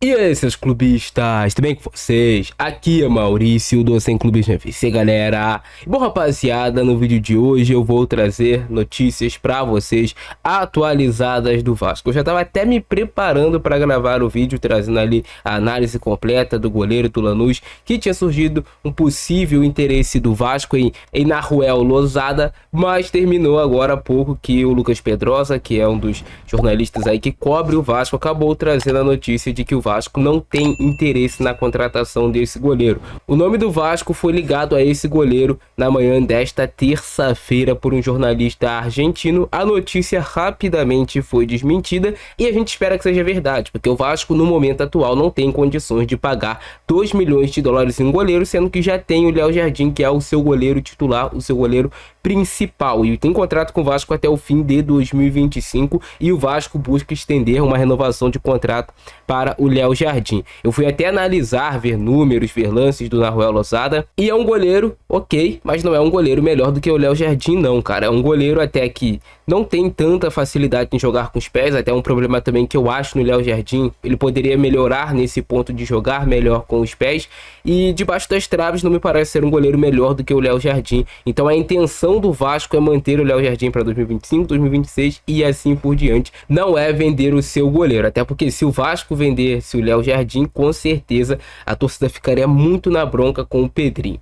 E aí, seus clubistas, tudo bem com vocês? Aqui é Maurício do Sem Clubismo FC, galera. Bom, rapaziada, no vídeo de hoje eu vou trazer notícias pra vocês atualizadas do Vasco. Eu já tava até me preparando para gravar o vídeo, trazendo ali a análise completa do goleiro do Lanús, que tinha surgido um possível interesse do Vasco em Nahuel Losada, mas terminou agora há pouco que o Lucas Pedrosa, que é um dos jornalistas aí que cobre o Vasco, acabou trazendo a notícia de que o Vasco não tem interesse na contratação desse goleiro. O nome do Vasco foi ligado a esse goleiro na manhã desta terça-feira por um jornalista argentino. A notícia rapidamente foi desmentida e a gente espera que seja verdade, porque o Vasco no momento atual não tem condições de pagar 2 milhões de dólares em um goleiro, sendo que já tem o Léo Jardim, que é o seu goleiro titular, o seu goleiro principal, e tem contrato com o Vasco até o fim de 2025, e o Vasco busca estender uma renovação de contrato para o Léo Jardim. Eu fui até analisar, ver números, ver lances do Nahuel Losada, e é um goleiro ok, mas não é um goleiro melhor do que o Léo Jardim não, cara. É um goleiro até que não tem tanta facilidade em jogar com os pés, até um problema também que eu acho no Léo Jardim. Ele poderia melhorar nesse ponto de jogar melhor com os pés, e debaixo das traves não me parece ser um goleiro melhor do que o Léo Jardim. Então a intenção do Vasco é manter o Léo Jardim para 2025, 2026 e assim por diante. Não é vender o seu goleiro, até porque se o Vasco vendesse o Léo Jardim, com certeza a torcida ficaria muito na bronca com o Pedrinho.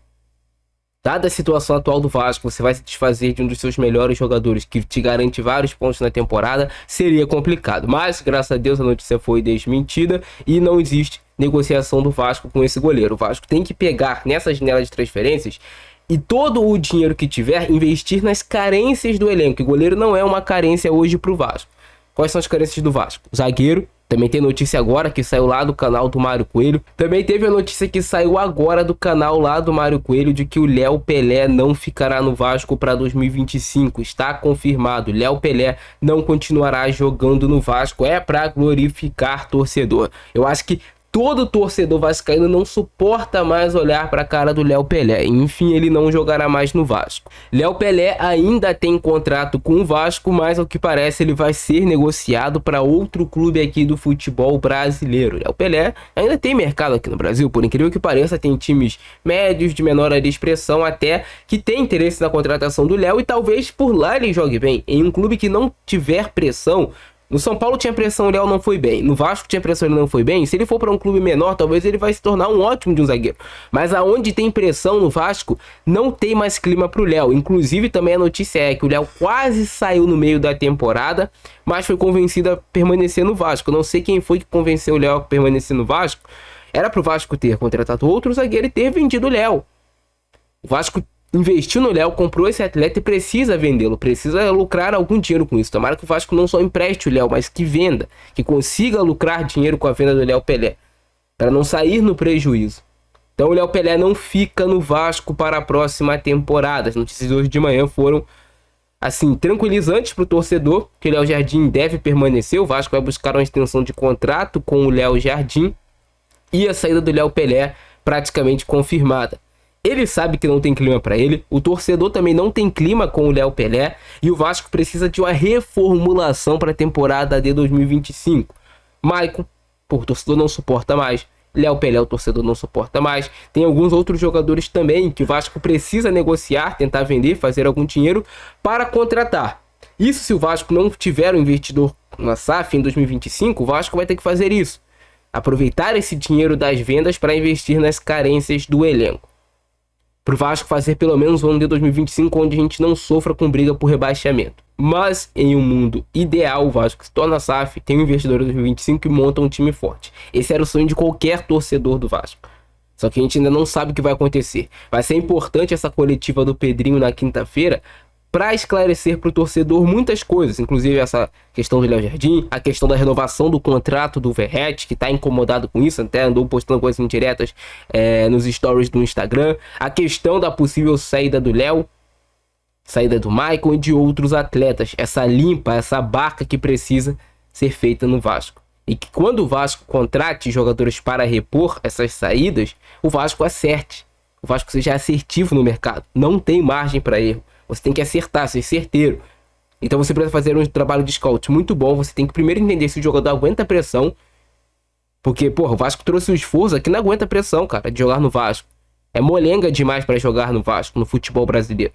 Dada a situação atual do Vasco, você vai se desfazer de um dos seus melhores jogadores que te garante vários pontos na temporada, seria complicado. Mas, graças a Deus, a notícia foi desmentida e não existe negociação do Vasco com esse goleiro. O Vasco tem que pegar nessa janela de transferências e todo o dinheiro que tiver, investir nas carências do elenco. O goleiro não é uma carência hoje para o Vasco. Quais são as carências do Vasco? O zagueiro. Também tem notícia agora que saiu lá do canal do Mário Coelho. Também teve a notícia que saiu agora do canal lá do Mário Coelho de que o Léo Pelé não ficará no Vasco para 2025. Está confirmado. Léo Pelé não continuará jogando no Vasco. É para glorificar torcedor. Eu acho que todo torcedor vascaíno não suporta mais olhar para a cara do Léo Pelé. Enfim, ele não jogará mais no Vasco. Léo Pelé ainda tem contrato com o Vasco, mas ao que parece ele vai ser negociado para outro clube aqui do futebol brasileiro. Léo Pelé ainda tem mercado aqui no Brasil, por incrível que pareça, tem times médios de menor expressão até que tem interesse na contratação do Léo, e talvez por lá ele jogue bem. Em um clube que não tiver pressão. No São Paulo tinha pressão, o Léo não foi bem. No Vasco tinha pressão, ele não foi bem. Se ele for para um clube menor, talvez ele vai se tornar um ótimo de um zagueiro. Mas aonde tem pressão no Vasco, não tem mais clima para o Léo. Inclusive, também a notícia é que o Léo quase saiu no meio da temporada, mas foi convencido a permanecer no Vasco. Não sei quem foi que convenceu o Léo a permanecer no Vasco. Era para o Vasco ter contratado outro zagueiro e ter vendido o Léo. O Vasco investiu no Léo, comprou esse atleta e precisa vendê-lo, precisa lucrar algum dinheiro com isso. Tomara que o Vasco não só empreste o Léo, mas que venda, que consiga lucrar dinheiro com a venda do Léo Pelé, para não sair no prejuízo. Então o Léo Pelé não fica no Vasco para a próxima temporada. As notícias de hoje de manhã foram assim tranquilizantes para o torcedor, que o Léo Jardim deve permanecer. O Vasco vai buscar uma extensão de contrato com o Léo Jardim e a saída do Léo Pelé praticamente confirmada. Ele sabe que não tem clima para ele, o torcedor também não tem clima com o Léo Pelé, e o Vasco precisa de uma reformulação para a temporada de 2025. Maicon, o torcedor não suporta mais. Léo Pelé, o torcedor não suporta mais. Tem alguns outros jogadores também que o Vasco precisa negociar, tentar vender, fazer algum dinheiro para contratar. Isso se o Vasco não tiver um investidor na SAF em 2025, o Vasco vai ter que fazer isso. Aproveitar esse dinheiro das vendas para investir nas carências do elenco. Para o Vasco fazer pelo menos o ano de 2025 onde a gente não sofra com briga por rebaixamento. Mas em um mundo ideal, o Vasco se torna SAF, tem um investidor em 2025 e monta um time forte. Esse era o sonho de qualquer torcedor do Vasco. Só que a gente ainda não sabe o que vai acontecer. Vai ser importante essa coletiva do Pedrinho na quinta-feira para esclarecer para o torcedor muitas coisas, inclusive essa questão do Léo Jardim, a questão da renovação do contrato do Verratti, que está incomodado com isso, até andou postando coisas indiretas nos stories do Instagram, a questão da possível saída do Léo, saída do Maicon e de outros atletas, essa limpa, essa barca que precisa ser feita no Vasco. E que quando o Vasco contrate jogadores para repor essas saídas, o Vasco acerte, o Vasco seja assertivo no mercado, não tem margem para erro. Você tem que acertar, ser certeiro. Então você precisa fazer um trabalho de scout muito bom. Você tem que primeiro entender se o jogador aguenta a pressão Porque, porra, o Vasco trouxe o esforço aqui, não aguenta pressão, cara, de jogar no Vasco. É molenga demais para jogar no Vasco, no futebol brasileiro.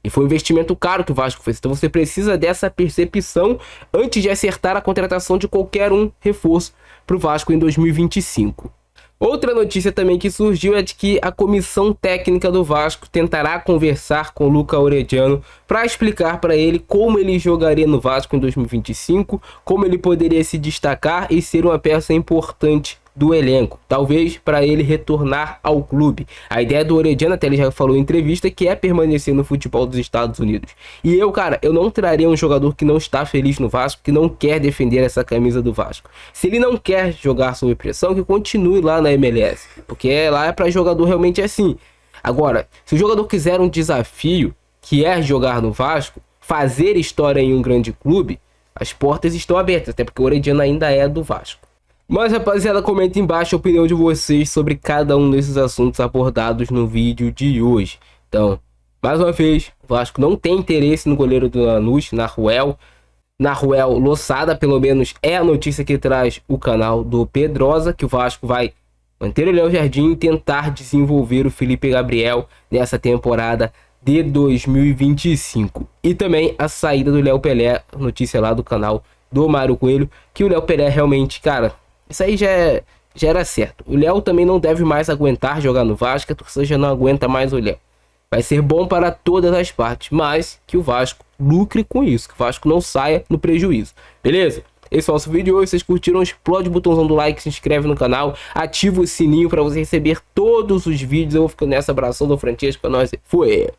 E foi um investimento caro que o Vasco fez. Então você precisa dessa percepção antes de acertar a contratação de qualquer um reforço para o Vasco em 2025. Outra notícia também que surgiu é de que a comissão técnica do Vasco tentará conversar com o Luca Orediano para explicar para ele como ele jogaria no Vasco em 2025, como ele poderia se destacar e ser uma peça importante do elenco, talvez para ele retornar ao clube. A ideia do Orediano, até ele já falou em entrevista, que é permanecer no futebol dos Estados Unidos. E cara, eu não traria um jogador que não está feliz no Vasco, que não quer defender essa camisa do Vasco. Se ele não quer jogar sob pressão, que continue lá na MLS, porque lá é para jogador realmente assim. Agora, se o jogador quiser um desafio, que é jogar no Vasco, fazer história em um grande clube, as portas estão abertas, até porque o Orediano ainda é do Vasco. Mas, rapaziada, comenta embaixo a opinião de vocês sobre cada um desses assuntos abordados no vídeo de hoje. Então, mais uma vez, o Vasco não tem interesse no goleiro do Lanús, Nahuel. Nahuel Loçada, pelo menos, é a notícia que traz o canal do Pedrosa, que o Vasco vai manter o Léo Jardim e tentar desenvolver o Felipe Gabriel nessa temporada de 2025. E também a saída do Léo Pelé, notícia lá do canal do Mário Coelho, que o Léo Pelé realmente, cara... Isso aí já era certo. O Léo também não deve mais aguentar jogar no Vasco. A torcida já não aguenta mais o Léo. Vai ser bom para todas as partes. Mas que o Vasco lucre com isso. Que o Vasco não saia no prejuízo. Beleza? Esse é o nosso vídeo de hoje. Se vocês curtiram, explode o botãozão do like. Se inscreve no canal. Ativa o sininho para você receber todos os vídeos. Eu vou ficando nessa. Abração do Francesco. Pra nós. Fui!